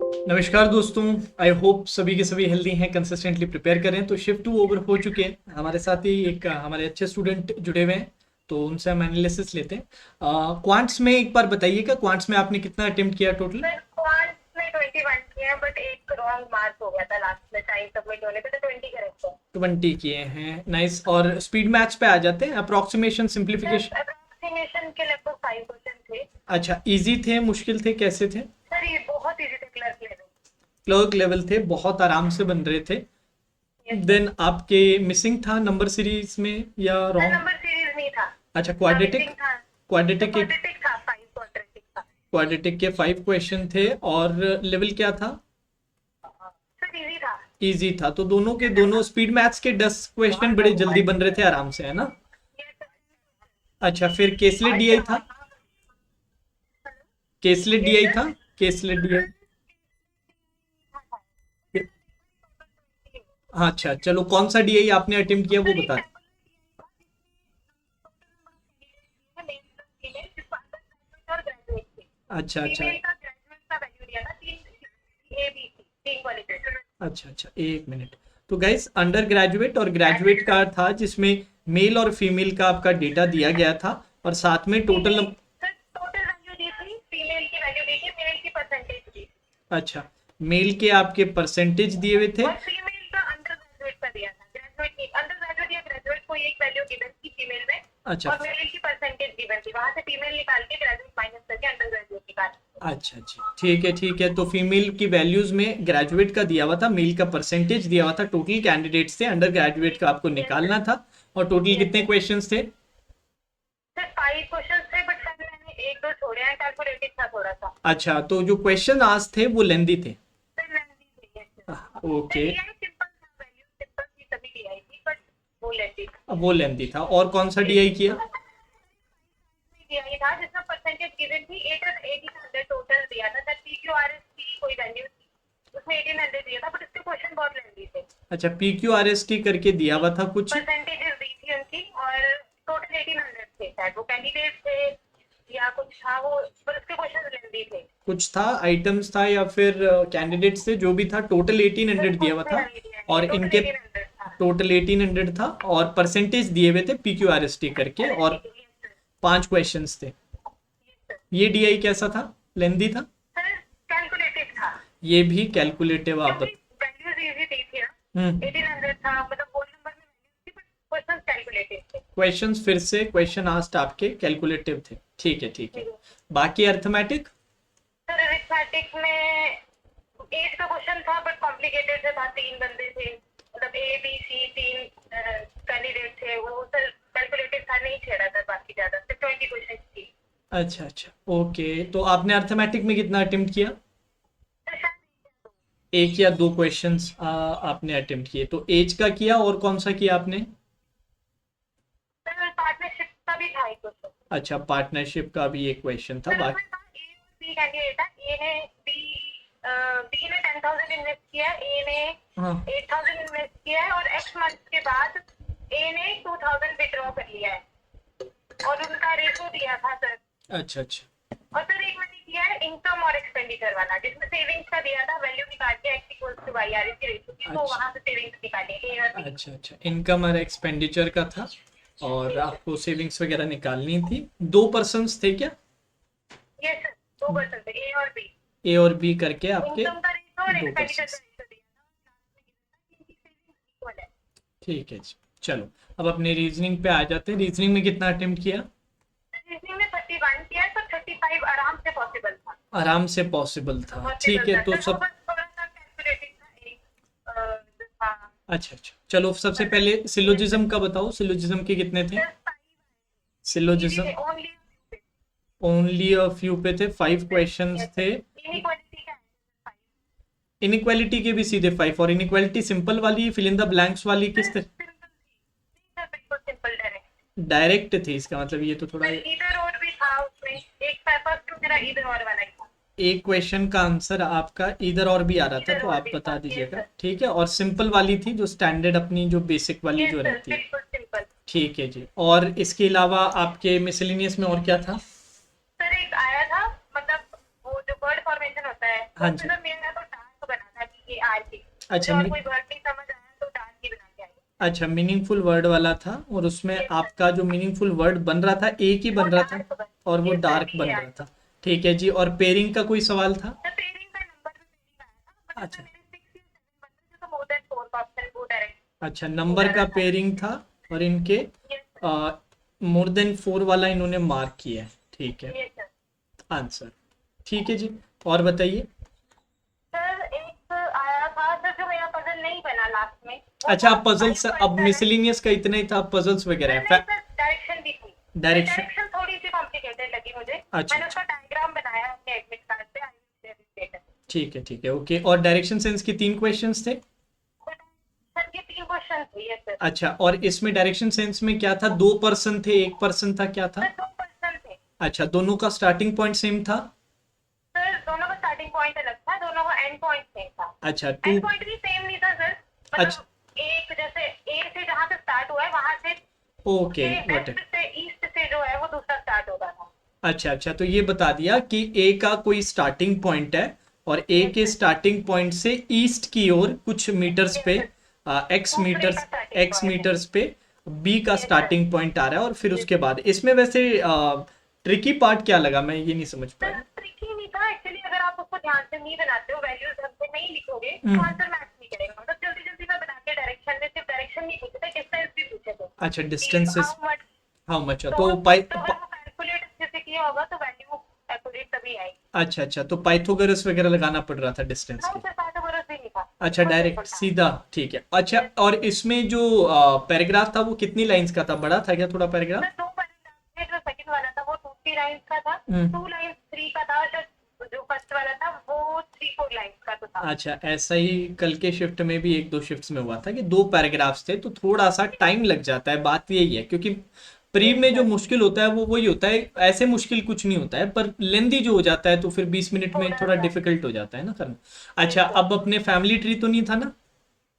नमस्कार दोस्तों। I hope सभी के सभी हेल्दी हैं, कंसिस्टेंटली प्रिपेयर करें। तो शिफ्ट टू ओवर हो चुके हैं। हमारे साथ ही एक हमारे अच्छे स्टूडेंट जुड़े हुए हैं, तो उनसे हम एनालिसिस लेते हैं। क्वांट्स में एक बार बताइएगा, क्वांट्स में आपने कितना अटेम्प्ट किया टोटल? सर क्वांट में 21 किए हैं, बट एक रॉन्ग मार्क हो गया था लास्ट में टाइम सबमिट होने पे, तो 20 करेक्ट है। 20 किए हैं, नाइस। और स्पीड मैथ्स पे आ जाते हैं, अप्रोक्सीमेशन सर सिंप्लीफिकेशन। अप्रोक्सीमेशन के लगभग 5% थे। अच्छा, इजी थे, मुश्किल थे, कैसे थे? सर ये बहुत इजी थे, क्लर्क लेवल। क्लर्क लेवल थे, बहुत आराम से बन रहे थे। Yes sir. देन आपके मिसिंग था नंबर सीरीज में या सर रॉन्ग? नंबर सीरीज नहीं था। अच्छा, हाँ क्वाड्रेटिक। मिसिंग था। सर क्वाड्रेटिक के क्वाड्रेटिक था, 5 क्वाड्रेटिक था। क्वाड्रेटिक के 5 क्वेश्चन थे। और लेवल क्या था? सर इजी था। इजी था। तो दोनों के दोनों स्पीड मैथ्स के 10 क्वेश्चन बड़े जल्दी बन रहे थे, आराम से, है ना? Yes sir. अच्छा, फिर केसलेट डीआई था? Caselet yes DI sir. था? Caselet DI. हाँ, अच्छा, चलो, कौन सा डीआई आपने अटेम्प्ट किया वो सर ये बता दें। अच्छा अच्छा। फीमेल का ग्रेजुएट का वैल्यू दिया था, 3 ए बी सी 3 क्वालिफिकेशन। अच्छा अच्छा, एक मिनट। तो गाइस, अंडर ग्रेजुएट और ग्रेजुएट का था, जिसमें मेल और फीमेल का आपका डेटा दिया गया था, और साथ में टोटल। सर टोटल वैल्यू दी थी, फीमेल की वैल्यू दी थी, मेल की परसेंटेज दी थी। अच्छा, मेल के आपके परसेंटेज दिए हुए थे। और फीमेल का अंडर ग्रेजुएट का दिया था, ग्रेजुएट की अंडर ग्रेजुएट या ग्रेजुएट को एक वैल्यू गिवन थी फीमेल में। अच्छा और मेल की परसेंटेज गिवन थी, वहां से फीमेल निकाल के ग्रेजुएट माइनस करके अंडर ग्रेजुएट निकाल। अच्छा अच्छा, ठीक है ठीक है। तो फीमेल की वैल्यूज में ग्रेजुएट का दिया हुआ था, मेल का परसेंटेज दिया हुआ था, टोटल कैंडिडेट्स थे, अंडर ग्रेजुएट का आपको यस सर। निकालना था। और टोटल यस कितने सर। क्वेश्चंस थे? सर 5 क्वेश्चन थे, बट सर मैंने एक दो छोड़े हैं, कैलकुलेटेड था थोड़ा सा। अच्छा, तो जो क्वेश्चन आज थे वो लेंदी थे। सर लेंथी थी, yes sir. Sir okay. DI simple था, वैल्यू सिंपल थी, सभी डीआई थी, बट वो लेंथी था। वो लेंदी था। और कौन सा डीआई किया? डीआई था जिसमें परसेंटेज गिवन थी 1800 टोटल दिया था। सर पीक्यूआरएस की कोई वैल्यू थी, उसमें 1800 दिया था, बट उसके क्वेश्चन बहुत लेंथी थे। अच्छा, P Q R S T करके दिया हुआ था कुछ। परसेंटेजेस दी थी उनकी, और टोटल 1800 थे, शायद वो कैंडिडेट थे या कुछ था वो, पर उसके क्वेश्चन लेंथी थे। कुछ था, आइटम्स था, या फिर कैंडिडेट्स थे, जो भी था, टोटल सर 1800 दिया हुआ कुछ भी था। नहीं दिया है, और टोटल इनके 1800 था। टोटल 1800 था, और परसेंटेज दिए हुए थे P Q R S T करके, अरेस्ट और की थी, यस सर। 5 क्वेश्चंस थे। Yes sir. ये डीआई कैसा था? लेंदी था? सर कैलकुलेटेड था, ये भी कैलकुलेटिव आप क्योंकि वैल्यूज इजी दी थी ना। हम्म। 1800 था, मतलब होल नंबर में वैल्यूज थी, बट क्वेश्चन कैलकुलेटेड थे। क्वेश्चंस फिर से क्वेश्चन आस्ट आपके कैलकुलेटिव थे, ठीक है ठीक है। बाकी अर्थमेटिक? सर अरिथमेटिक में एज का क्वेश्चन था, बट कॉम्प्लिकेटेड से था, 3 बंदे थे, मतलब ए बी सी 3 कैंडिडेट थे, वो सर कैलकुलेटेड था, नहीं छेड़ा था बाकी ज्यादा, सिर्फ 20 क्वेश्चन थी। अच्छा अच्छा, ओके। तो आपने अर्थमेटिक में कितना अटेम्प्ट किया? सर शायद एक या दो क्वेश्चंस आपने अटेम्प्ट किए। तो एज का किया, और कौन सा किया आपने? सर पार्टनरशिप का भी था एक क्वेश्चन। अच्छा, पार्टनरशिप का भी एक क्वेश्चन था, सर बाकी। उसमें था ए और बी कैंडिडेट था, ए ने बी ने 10,000 इन्वेस्ट किया, ए ने हाँ। 8,000 इन्वेस्ट किया है, और एक्स मंथ के बाद ए ने 2,000 विड्रॉ कर लिया है, और उनका रेशो दिया था सर। अच्छा अच्छा। और सर एक मैंने किया है इनकम और एक्सपेंडिचर वाला, जिसमें सेविंग्स का दिया था, वैल्यू निकाल के X equals to Y R की रेशो की, तो अच्छा वहां से सेविंग्स निकाली ए और बी। अच्छा अच्छा, इनकम और एक्सपेंडिचर का था, और आपको सेविंग्स वगैरह निकालनी थी। 2 पर्सन्स थे क्या? यस सर, 2% थे, ए और बी। ए और बी करके आपके इनकम का रेशो और 2 एक्सपेंडिचर का पर्सन्स। रेशो दिया था, और लास्ट में गिवन था कि इनकी सेविंग्स इक्वल है। ठीक है जी। चलो, अब अपने रीजनिंग पे आ जाते हैं। रीजनिंग में कितना अटेम्प्ट किया? रीजनिंग में 31 किया है, तो 35 आराम से पॉसिबल था। आराम से पॉसिबल था, पॉसिबल ठीक है। था तो सर, वो सब। बस थोड़ा सा कैलकुलेटिंग था एक हाँ। अच्छा अच्छा, चलो, सबसे पहले सिलोजिज्म का बताओ। सिलोजिज्म के कितने थे? सर 5 इजी सिलोजिज्म थे, ओनली ओनली अ फ्यू पे थे, 5 क्वेश्चंस यस थे। सर। इनइक्वालिटी का है 5। इनइक्वालिटी के भी सीधे 5? और इनइक्वालिटी सिंपल वाली, फिल इन द ब्लैंक्स वाली, सर किस तरह? सिंपल थी, नहीं सर बिल्कुल सिंपल डायरेक्ट। डायरेक्ट थी, इसका मतलब ये तो थोड़ा। सर इधर और भी था उसमें, एक फर्स्ट मेरा इधर और वाला ही था। एक क्वेश्चन का आंसर आपका इधर और भी आ रहा था, इधर तो और आप भी बता था, यस दीजिएगा, सर। ठीक है। और सिंपल वाली थी, जो स्टैंडर्ड अपनी जो बेसिक वाली यस जो सर, रहती है। बिल्कुल सिंपल। ठीक है जी। और इसके अलावा आपके मिसलिनियस में और क्या था? सर एक आया था, मतलब वो जो वर्ड फॉर्मेशन होता है, हाँ उसमें जी। सर मेरा तो अच्छा और कोई वर्ड नहीं समझ आया तो डार्क ही बना के आई। अच्छा, मीनिंगफुल वर्ड वाला था और उसमें Yes, आपका जो मीनिंगफुल वर्ड बन रहा था एक ही वो बन रहा था डार्क बन, और वो ये सर डार्क भी बन है। रहा था। ठीक है जी, और पेयरिंग का कोई सवाल था? तो पेयरिंग का नंबर भी पेयरिंग आया था, बट अच्छा इसमें मेरे 6 या 7 बंदे थे, तो मोर देन 4 का ऑप्शन वो डायरेक्ट अच्छा, वो नंबर का डाला था। पेयरिंग था और इनके यस सर, मोर देन 4 वाला इन्होंने मार्क किया है। ठीक है, यस सर। आंसर। ठीक है जी, और बताइए। सर एक आया था सर जो मेरा पजल नहीं बना लास्ट में, वो अच्छा, था आप पजल्स, 5 अब क्वेश्चन है। मिसलिनियस का इतना ही था, पजल्स वगैरह सर है? नहीं सर, डायरेक्शन भी थी। Sir direction. डायरेक्शन थोड़ी सी कॉम्प्लिकेटेड लगी मुझे, अच्छा मैंने अच्छा, उसका डायग्राम बनाया अपने एडमिट कार्ड पे, I will share it later. ठीक है, ओके। और डायरेक्शन सेंस के 3 क्वेश्चंस थे? सर ये 3 क्वेश्चन थे, यस सर। अच्छा, और इसमें डायरेक्शन सेंस में क्या था? 2 पर्सन थे, 1 पर्सन था, क्या था? सर 2 क्वेश्चन थे। अच्छा, दोनों का स्टार्टिंग पॉइंट सेम था? सर दोनों का स्टार्टिंग पॉइंट अलग था, दोनों का एंड पॉइंट सेम था। अच्छा, एंड 2। पॉइंट भी सेम नहीं था सर, अच्छा, मतलब एक जैसे ए से जहाँ से स्टार्ट हुआ है वहां से ओके, उसके गॉट वेस्ट इट। से ईस्ट से जो है वो दूसरा स्टार्ट होता था। अच्छा, तो ये बता दिया कि ए का कोई स्टार्टिंग पॉइंट है और ए यस के सर, स्टार्टिंग पॉइंट से ईस्ट की ओर कुछ मीटर्स यस पे, सर। एक्स दूसरे का मीटर्स, स्टार्टिंग एक्स पॉइंट है। मीटर्स पे बी का यस सर, स्टार्टिंग पॉइंट आ रहा है और फिर यस उसके बाद इसमें वैसे ट्रिकी पार्ट क्या लगा, मैं ये नहीं समझ सर। पाया। ट्रिकी नहीं था एक्चुअली, अगर आप उसको ध्यान से नहीं बनाते हो, वैल्यूज ढंग से नहीं लिखोगे तो हम्म, आंसर मैच नहीं करेगा। मतलब जल्दी जल्दी में बना के डायरेक्शन में सिर्फ डायरेक्शन नहीं पूछे थे, डिस्टेंस भी पूछे थे अच्छा, कि distances, how much. How much, तो तो तो अगर वो कैलकुलेट अच्छे से किया होगा तो वैल्यू एक्यूरेट तभी आएगी। अच्छा, तो पाइथागोरस वगैरह लगाना पड़ रहा था डिस्टेंस नो के? सर, पाइथागोरस भी नहीं था, अच्छा, बिल्कुल डायरेक्ट सिंपल था। सीधा, ठीक है। अच्छा, यस और इसमें जो पैराग्राफ था वो कितनी लाइंस का था? बड़ा था क्या थोड़ा पैराग्राफ? सर, 2 पैराग्राफ थे, जो सेकंड वाला था वो 2-3 लाइंस का था, हम्म, 2 लाइंस 3 का था, जो फर्स्ट वाला था वो 3-4 लाइंस का तो था। अच्छा, ऐसा ही कल के शिफ्ट में भी 1-2 शिफ्ट्स में हुआ था कि 2 पैराग्राफ्स थे, तो थोड़ा सा टाइम लग जाता है, बात यही है। क्योंकि प्री यस में जो सर, मुश्किल होता है वो वही होता है, ऐसे मुश्किल कुछ नहीं होता है, पर लेंदी जो हो जाता है तो फिर 20 मिनट में थोड़ा थोड़ा सा। डिफिकल्ट हो जाता है ना करना। यस अच्छा, सर। अब अपने फैमिली ट्री तो नहीं था ना?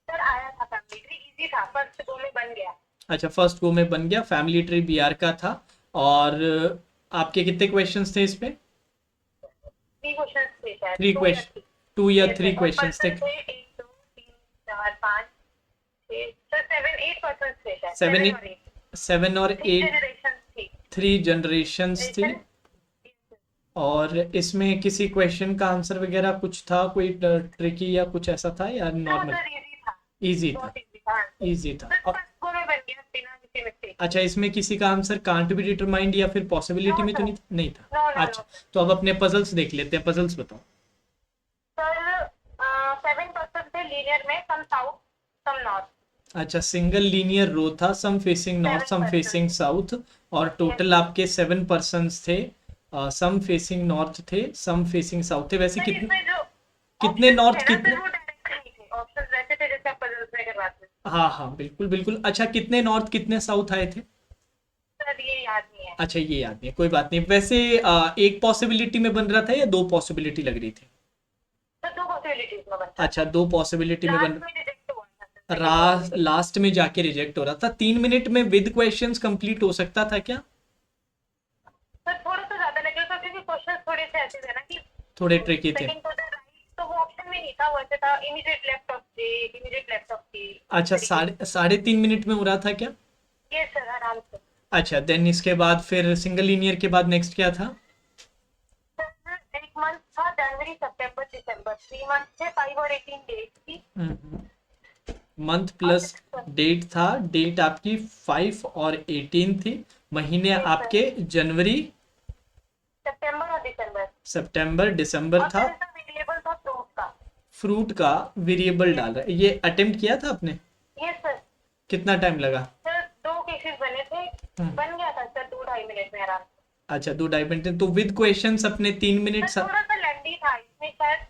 सर आया था, फैमिली ट्री इजी था, फर्स्ट गो में बन गया। अच्छा, फर्स्ट गो में बन गया, फैमिली ट्री बीआर का था। और आपके कितने क्वेश्चंस थे इस पे? 3 क्वेश्चन थे शायद, 3 2 या क्वेश्चन, 3। 2 या यस 3 सर, और क्वेश्चंस थे। पर्सन थे 1 2 3 4 5 6 सर 7-8 पर्सन थे शायद, 7 7 और 8। 7 और 3 8, जनरेशन थी। 3 जनरेशन्स थी। सर और इसमें किसी क्वेश्चन का आंसर वगैरह कुछ था, कोई ट्रिकी या कुछ ऐसा था या नो नॉर्मल? सर, इजी था, इजी था, बहुत इजी था आंसर। इजी था। सर और फर्स्ट गो में बन गया बिना किसी मिस्टेक के। अच्छा, इसमें किसी का आंसर कांट बी डिटरमाइंड या फिर पॉसिबिलिटी नो में तो सर, नहीं, नहीं था? नो नो अच्छा, नो। तो अब अपने पजल्स देख लेते हैं, पजल्स बताओ। सर 7 पर्सन थे लीनियर में, सम साउथ सम नॉर्थ। अच्छा, सिंगल लीनियर रो था, some facing north 7 some person facing थे। साउथ। और यस टोटल सर। आपके 7 पर्सन्स थे, सम फेसिंग नॉर्थ थे, सम फेसिंग साउथ थे। वैसे सर कितने, इसमें जो कितने ऑप्शंस थे नॉर्थ ना कितने? सर, वो डायरेक्ट नहीं थे, ऑप्शंस वैसे थे जैसे आप पजल्स में करवाते हैं। हाँ, बिल्कुल बिल्कुल। अच्छा, कितने नॉर्थ कितने साउथ आए थे? सर ये याद नहीं है। अच्छा, ये याद नहीं है, कोई बात नहीं। वैसे एक पॉसिबिलिटी में बन रहा था या 2 पॉसिबिलिटी लग रही थी? सर 2 पॉसिबिलिटीज में बनता अच्छा, था, 2 पॉसिबिलिटी में बन, लास्ट में रिजेक्ट हुआ था सर सेकंड पॉसिबिलिटी। लास्ट में जाके रिजेक्ट हो रहा था। 3 मिनट में विद क्वेश्चंस कंप्लीट हो सकता था क्या? सर थोड़ा सा ज्यादा लगे तो, क्योंकि क्वेश्चन थोड़े से ऐसे थे ना कि थोड़े ट्रिकी थे। सेकंड क्वेश्चन राइट तो वो ऑप्शन में नहीं था, वैसे था immediate left of J, immediate left of T, इस अच्छा, तरीके से। साढ़े 3 मिनट में हो रहा था क्या? ये सर आराम से। अच्छा, देन इसके बाद फिर सिंगल लीनियर के बाद नेक्स्ट क्या था? सर एक मंथ था, जनवरी सितंबर दिसंबर, 3 मंथ थे, 5 और 18 डेज थी। मंथ और प्लस डेट था, डेट आपकी 5 और 18 थी। महीने ये सर आपके जनवरी, सितंबर और दिसंबर। सितंबर, दिसंबर और था। सर इसका वेरिएबल था फ्रूट का। फ्रूट का वेरिएबल ये डाल रहा है, ये अटेम्प्ट किया था आपने? ये सर कितना टाइम लगा? सर 2 केसेस बने थे, हम्म, बन गया था सर 2-2.5 मिनट में आराम से। अच्छा, 2 ढाई मिनट, तो विद क्वेश्चंस अपने 3 मिनट सर थोड़ा सा लेंथी था, इसमें शायद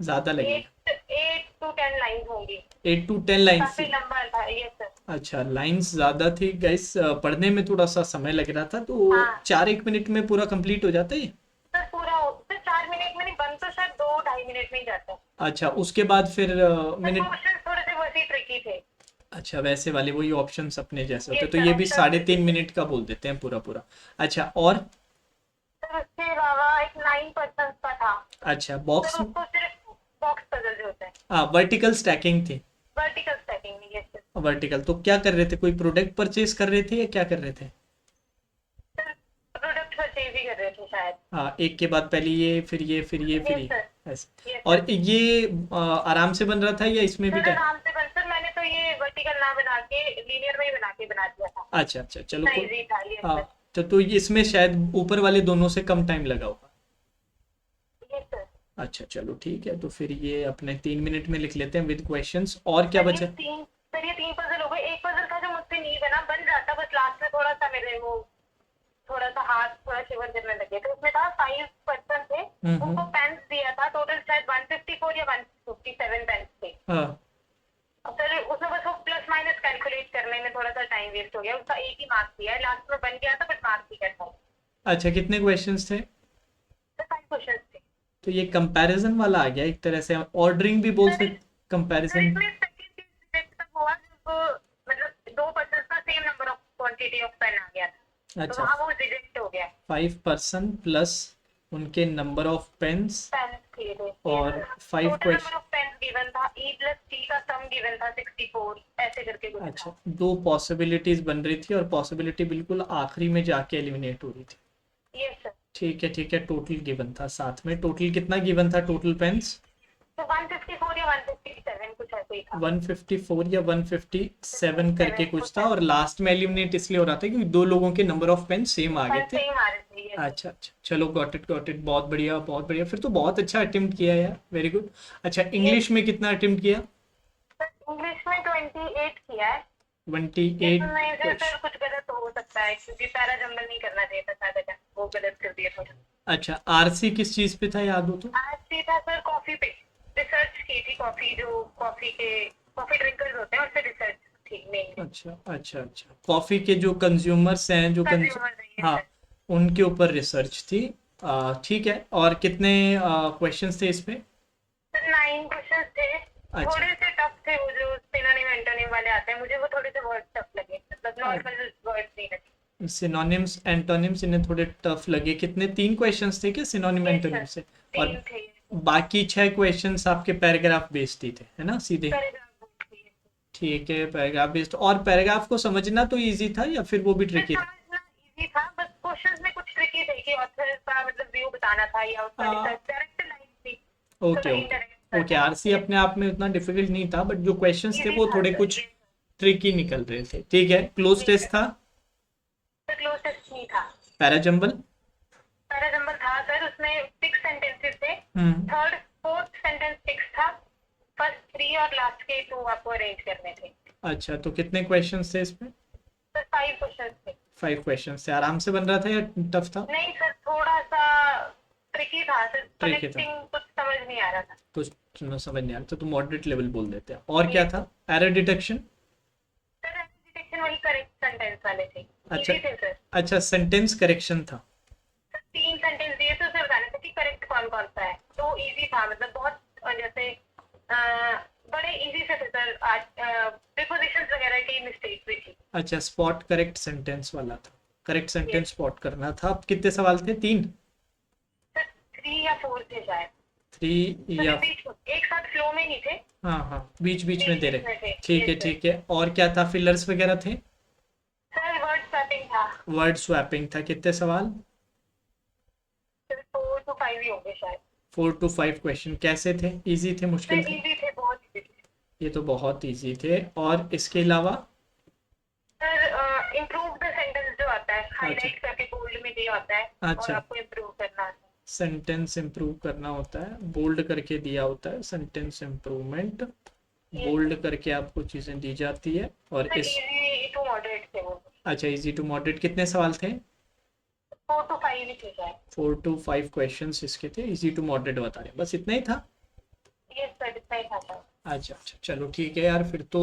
ज्यादा लगेगा। 8 to 10 लाइन्स होंगी, 8 to 10 लाइन्स? काफी लंबा था ये सर। अच्छा, लाइंस ज्यादा थी गाइस, पढ़ने में थोड़ा सा समय लग रहा था, तो हाँ 4-1 मिनट में पूरा कंप्लीट हो जाता है ये? सर, सर 4 मिनट में नहीं, बन तो शायद 2-2.5 मिनट में ही जाता है। अच्छा, उसके बाद फिर सर मिनट, क्वेश्चन थोड़े से वैसे ट्रिकी थे। अच्छा, वैसे वाले वही ऑप्शंस अपने जैसे ये होते, तो सर ये भी ऑप्शन साढ़े ट्रिकी तीन थे। मिनट का बोल देते हैं पूरा पूरा। अच्छा, और? सर उसके अलावा एक 9 पर्सन का था। अच्छा, सर बॉक्स, उसको सिर्फ बॉक्स पजल जो होता है। वर्टिकल स्टैकिंग थी। वर्टिकल स्टैकिंग में, यस सर। वर्टिकल तो क्या कर रहे थे, कोई प्रोडक्ट परचेज कर रहे थे या क्या कर रहे थे? सर प्रोडक्ट परचेज ही कर रहे थे शायद। हाँ, एक के बाद पहले ये, फिर ये, फिर ये, फिर यस ये, सर। ऐसे। यस और सर। ये आराम से बन रहा था या इसमें भी सर टाइम? आराम से बन, सर मैंने तो ये वर्टिकल ना बना के लीनियर में ही बना के बना दिया था। अच्छा अच्छा, चलो इतना कोई। इजी था, यस हाँ, सर। तो इसमें शायद ऊपर वाले दोनों से कम टाइम लगा होगा। Yes sir. अच्छा चलो ठीक है, तो फिर ये अपने 3 मिनट में लिख लेते हैं विद क्वेश्चंस। और क्या सर बचा? ये तीन पजल हो गए। एक पजल था जो मुझसे नहीं बना, बन जाता, बस लास्ट में थोड़ा सा मेरे वो थोड़ा सा हाथ थोड़ा शिवर करने लगे थे। उसमें था 5 पर्सन थे, उनको पेन्स दिया था, टोटल शायद 154 या 157 पेन्स थे। हाँ। और सर उसमें बस वो प्लस माइनस कैलकुलेट करने में थोड़ा सा टाइम वेस्ट हो गया, उसका एक ही मार्क्स दिया है, लास्ट में बन गया था बट मार्क्स नहीं करता। अच्छा, कितने क्वेश्चंस थे? सर 5 क्वेश्चन थे। तो ये कंपैरिजन वाला आ गया एक तरह से, ऑर्डरिंग भी बोल सर सकते, सर कंपैरिजन। इसमें सेकंड चीज रिजेक्ट तब हुआ जब मतलब 2 पर्सन का same number of quantity of pen आ गया था, तो अच्छा, वहाँ वो रिजेक्ट हो गया। 5% प्लस उनके नंबर ऑफ पेन्स पेन दिए थे और 5 total number question. Of pen given था, ई प्लस टी का सम गिवन था 64, ऐसे करके कुछ अच्छा, था। दो पॉसिबिलिटीज बन रही थी और पॉसिबिलिटी बिल्कुल आखिरी में जाके एलिमिनेट हो रही थी। Yes sir. ठीक है ठीक है, टोटल गिवन था साथ में, टोटल कितना गिवन था टोटल पेन्स? तो 154 या 157 कुछ ऐसे ही था। 154 या 157 करके 7 कुछ कुछ था, और ऐसे। लास्ट में एलिमिनेट इसलिए हो रहा था क्योंकि दो लोगों के नंबर ऑफ पेन सेम आ गए थे। सेम आ रहे थे, यस सर। अच्छा अच्छा, चलो गॉट इट, बहुत बढ़िया बहुत बढ़िया, फिर तो बहुत अच्छा अटेम्प्ट किया यार, वेरी गुड। अच्छा, इंग्लिश में कितना अटेम्प्ट किया? सर इंग्लिश में 28 किया है। 28 इसमें से सर क्वेश्चन। कुछ गलत हो सकता है क्योंकि पैरा जंबल नहीं करना चाहिए था, शायद वो गलत कर दिया थोड़ा। अच्छा, आरसी किस चीज पे था, याद हो तो? आज भी था सर कॉफी पे, रिसर्च की थी, कॉफी जो कॉफी ड्रिंकर्स होते हैं उस पर रिसर्च थी मेनली। अच्छा अच्छा अच्छा, कॉफी के जो कंज्यूमर्स हैं, जो कंज्यूमर नहीं है हाँ, सर। उनके ऊपर रिसर्च थी। ठीक है, और कितने क्वेश्चंस थे इसमें? सर 9 क्वेश्चन थे। अच्छा थोड़े से टफ थे, वो जो सिनोनिम एंटोनिम वाले आते हैं, मुझे वो थोड़े से वर्ड टफ लगे, मतलब नॉर्मल वर्ड्स नहीं लगे। सिनोनिम्स एंटोनिम्स इन्हें थोड़े टफ लगे। कितने, 3 क्वेश्चंस थे क्या सिनोनिम यस एंटोनिम सर, से? और 3 थे। बाकी 6 क्वेश्चंस आपके पैराग्राफ बेस्ड ही थे, है ना, सीधे? पैराग्राफ थी। ठीक है, पैराग्राफ बेस्ड। और पैराग्राफ को समझना तो इजी था या फिर वो भी सर ट्रिकी था? समझना इजी था, बस क्वेश्चंस में कुछ ट्रिकी थे कि ऑथर का मतलब व्यू बताना था या उसका रिसर्च, डायरेक्ट लाइन थी, ओके थोड़ा ओके इनडायरेक्ट ओके, था। आरसी अपने आप में उतना डिफिकल्ट नहीं था, बट जो क्वेश्चंस थे इजी वो था थोड़े सर, कुछ ट्रिकी निकल रहे थे। ठीक है, क्लोज ठीक टेस्ट है। था? सर क्लोज टेस्ट नहीं था। पैराजंबल? पैराजंबल था सर, उसमें 6 सेंटेंसेस थे, हम्म। थर्ड फोर्थ सेंटेंस 6 था, फर्स्ट 3 और लास्ट के 2 आपको अरेंज करने थे। अच्छा, तो कितने क्वेश्चंस थे इसमें? सर 5 क्वेश्चन थे। 5 क्वेश्चंस थे। आराम से बन रहा था या टफ था? नहीं सर, थोड़ा सा ट्रिकी था सर, ट्रिकी था, कनेक्टिंग कुछ समझ नहीं आ रहा था। कुछ समझ नहीं आ रहा था, तो मॉडरेट लेवल बोल देते हैं। और क्या था? Error detection? सर डिटेक्शन वही करेक्ट सेंटेंस वाले थे, अच्छा इजी थे सर। अच्छा, सेंटेंस करेक्शन था। 3 सेंटेंस दिए थे सर, बताने थे कि करेक्ट कौन कौन सा है, तो इजी था, मतलब बहुत जैसे बड़े इजी से थे सर। आज प्रीपोजिशंस वगैरह की मिस्टेक भी थी। अच्छा, स्पॉट करेक्ट सेंटेंस वाला था, करेक्ट सेंटेंस स्पॉट करना था। अब कितने सवाल थे, 3? सर 3 या 4 थे शायद। 3 या? बीच में एक साथ फ्लो में नहीं थे, हाँ हाँ, बीच बीच में दे बीच रहे। में थे। ठीक है Yes, sir. ठीक है, और क्या था, फिलर्स वगैरह थे? सर वर्ड स्वैपिंग था। वर्ड स्वैपिंग था। कितने सवाल? सर 4 to 5 ही होंगे शायद। 4 to 5 क्वेश्चन। कैसे थे, इजी थे, मुश्किल सर थे? इजी थे, बहुत इजी थे। ये तो बहुत इजी थे। और इसके अलावा? सर इम्प्रूव द सेंटेंस जो आता है, अच्छा हाईलाइट करके बोल्ड में दिया होता है, और अच्छा, आपको इम्प्रूव करना है। सेंटेंस इम्प्रूव करना होता है, बोल्ड करके दिया होता है, सेंटेंस इम्प्रूवमेंट, बोल्ड करके आपको चीज़ें दी जाती है। और सर इस, इजी टू मॉडरेट थे वो। अच्छा, इजी टू मॉडरेट। कितने सवाल थे? 4 to 5 ही थे शायद। 4 to 5 क्वेश्चंस इसके थे, इजी टू मॉडरेट बता रहे हैं, बस इतना ही था। यस सर, इतना ही था सर। अच्छा अच्छा, चलो ठीक है यार, फिर तो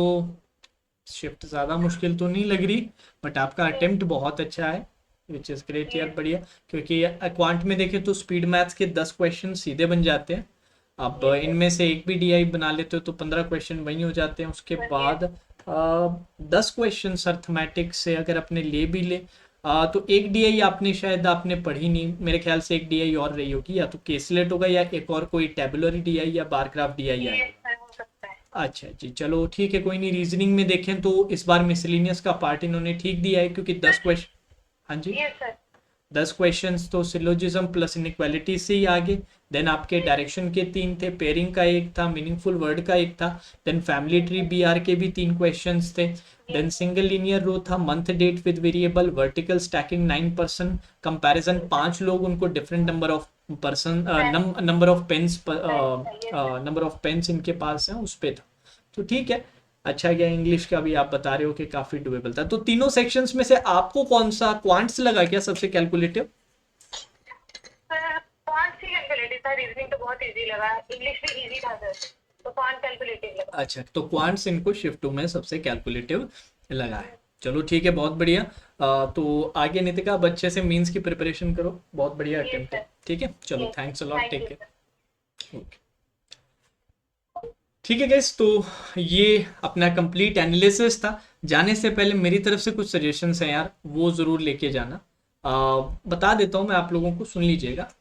शिफ्ट ज़्यादा मुश्किल तो नहीं लग रही, बट आपका अटेम्प्ट बहुत अच्छा है, विच इज़ ग्रेट यार, बढ़िया। क्योंकि क्वांट में देखें तो स्पीड मैथ्स के 10 क्वेश्चन सीधे बन जाते हैं। अब इनमें से एक भी डीआई बना लेते हो तो 15 क्वेश्चन वही हो जाते हैं। उसके बाद 10 क्वेश्चन अर्थमेटिक्स से अगर अपने ले भी ले, तो एक डीआई आपने शायद आपने पढ़ी नहीं, मेरे ख्याल से एक डीआई और रही होगी, या तो केसलेट होगा या एक और कोई टेबुलरी डीआई या बारग्राफ डीआई यस आएगा। सर, हो सकता अच्छा जी, चलो ठीक है, कोई नहीं। रीजनिंग में देखें तो इस बार मिसलिनियस का पार्ट इन्होंने ठीक दिया है, क्योंकि 10 क्वेश्चन। हाँ जी, यस सर। 10 क्वेश्चंस तो सिलोजिज्म प्लस इनइक्वालिटी से ही आगे। देन आपके डायरेक्शन के 3 थे, पेयरिंग का एक था, मीनिंगफुल वर्ड का एक था। देन फैमिली ट्री बीआर के भी 3 क्वेश्चंस थे। देन सिंगल लीनियर रो था, month date with variable, vertical stacking 9%, comparison 5 लोग, उनको different number of person, number of pens, number of pens इनके पास है, उस पे था। तो ठीक है, अच्छा गया। इंग्लिश का भी आप बता रहे हो कि काफी डुएबल था। तो तीनों सेक्शंस में से आपको कौन सा क्वांट्स लगा क्या सबसे कैलकुलेटिव? सर क्वांट ही कैलकुलेटिव था, रीजनिंग तो बहुत इजी लगा, इंग्लिश भी इजी था सर, तो क्वांट कैलकुलेटिव लगा। अच्छा, तो क्वांट्स इनको शिफ्ट टू में सबसे कैलकुलेटिव लगा है। चलो ठीक है, बहुत बढ़िया। तो आगे नितिका, अब अच्छे से मीन्स की प्रिपरेशन करो, बहुत बढ़िया यस अटेम्प्ट है। सर। ठीक है, चलो, thanks a lot, thank take you care. Sir. Okay, ठीक है गाइस, तो ये अपना कंप्लीट एनालिसिस था। जाने से पहले मेरी तरफ से कुछ सजेशंस हैं यार, वो ज़रूर लेके जाना। बता देता हूँ मैं आप लोगों को, सुन लीजिएगा।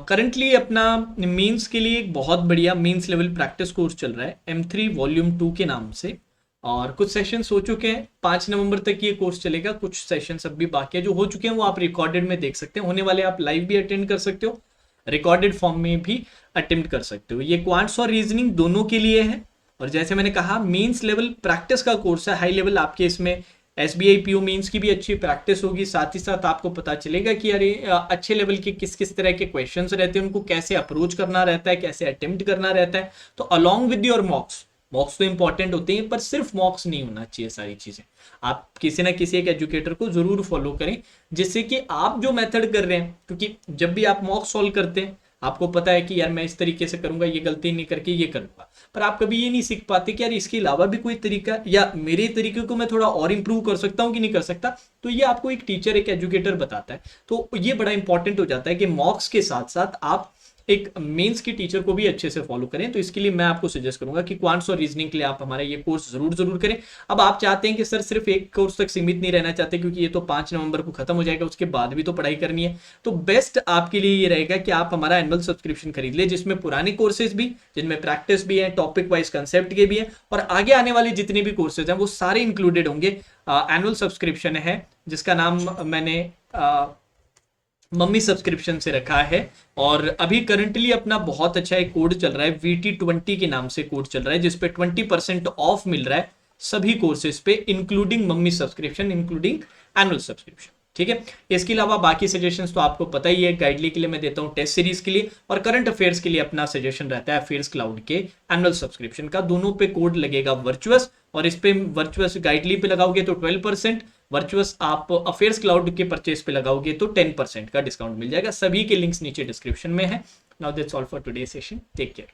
करंटली अपना मीन्स के लिए एक बहुत बढ़िया मीन्स लेवल प्रैक्टिस कोर्स चल रहा है, M3 वॉल्यूम 2 के नाम से। और कुछ सेशंस हो चुके हैं, 5 नवंबर तक ये कोर्स चलेगा। कुछ सेशंस अब भी बाकी है, जो हो चुके हैं वो आप रिकॉर्डेड में देख सकते हैं, होने वाले आप लाइव भी अटेंड कर सकते हो, रिकॉर्डेड फॉर्म में भी अटेम्प्ट कर सकते हो। ये क्वांट्स और रीजनिंग दोनों के लिए है। और जैसे मैंने कहा, मीन्स लेवल प्रैक्टिस का कोर्स है, हाई लेवल आपके इसमें SBI PO मीन्स की भी अच्छी प्रैक्टिस होगी। साथ ही साथ आपको पता चलेगा कि अरे अच्छे लेवल के किस किस तरह के क्वेश्चंस रहते हैं, उनको कैसे अप्रोच करना रहता है, कैसे अटेम्प्ट करना रहता है। तो अलॉन्ग विद योर मॉक्स, मॉक्स तो इंपॉर्टेंट होते हैं, पर सिर्फ मॉक्स नहीं होना चाहिए। सारी चीजें आप किसी ना किसी एक एजुकेटर को जरूर फॉलो करें, जिससे कि आप जो मेथड कर रहे हैं, क्योंकि जब भी आप मॉक सॉल्व करते हैं आपको पता है कि यार मैं इस तरीके से करूंगा, ये गलती नहीं करके ये करूंगा, पर आप कभी ये नहीं सीख पाते कि यार इसके अलावा भी कोई तरीका, या मेरे तरीके को मैं थोड़ा और इंप्रूव कर सकता हूँ कि नहीं कर सकता। तो ये आपको एक टीचर, एक एजुकेटर बताता है। तो ये बड़ा इंपॉर्टेंट हो जाता है कि मॉक्स के साथ साथ आप एक मेंस की टीचर को भी अच्छे से फॉलो करें। तो इसके लिए मैं आपको सजेस्ट करूंगा कि क्वांट्स और रीजनिंग के लिए आप हमारा ये कोर्स जरूर करें। अब आप चाहते हैं कि सर सिर्फ एक कोर्स तक सीमित नहीं रहना चाहते, क्योंकि ये तो 5 नवंबर को खत्म हो जाएगा, उसके बाद भी तो पढ़ाई करनी है। तो बेस्ट आपके लिए ये रहेगा कि आप हमारा एनुअल सब्सक्रिप्शन खरीद ले, जिसमें पुराने कोर्सेज भी, जिनमें प्रैक्टिस भी है, टॉपिक वाइज कंसेप्ट के भी है, और आगे आने वाले जितने भी कोर्सेज हैं वो सारे इंक्लूडेड होंगे। एनुअल सब्सक्रिप्शन है जिसका नाम मैंने मम्मी सब्सक्रिप्शन से रखा है। और अभी करंटली अपना बहुत अच्छा एक कोड चल रहा है, VT20 के नाम से कोड चल रहा है, जिसपे 20% ऑफ मिल रहा है सभी कोर्सेज पे, including mummy subscription, including annual subscription. ठीक है, इसके अलावा बाकी सजेशंस तो आपको पता ही है, गाइडली के लिए मैं देता हूँ, टेस्ट सीरीज के लिए, और करंट अफेयर्स के लिए अपना सजेशन रहता है अफेयर्स क्लाउड के एनुअल सब्सक्रिप्शन का। दोनों पे कोड लगेगा वर्चुअस, और इस पे वर्चुअस गाइडली पे लगाओगे तो 12%, वर्चुअस आप अफेयर्स क्लाउड के परचेज पे लगाओगे तो 10% का डिस्काउंट मिल जाएगा। सभी के लिंक्स नीचे डिस्क्रिप्शन में है। Now that's all for today session, take care.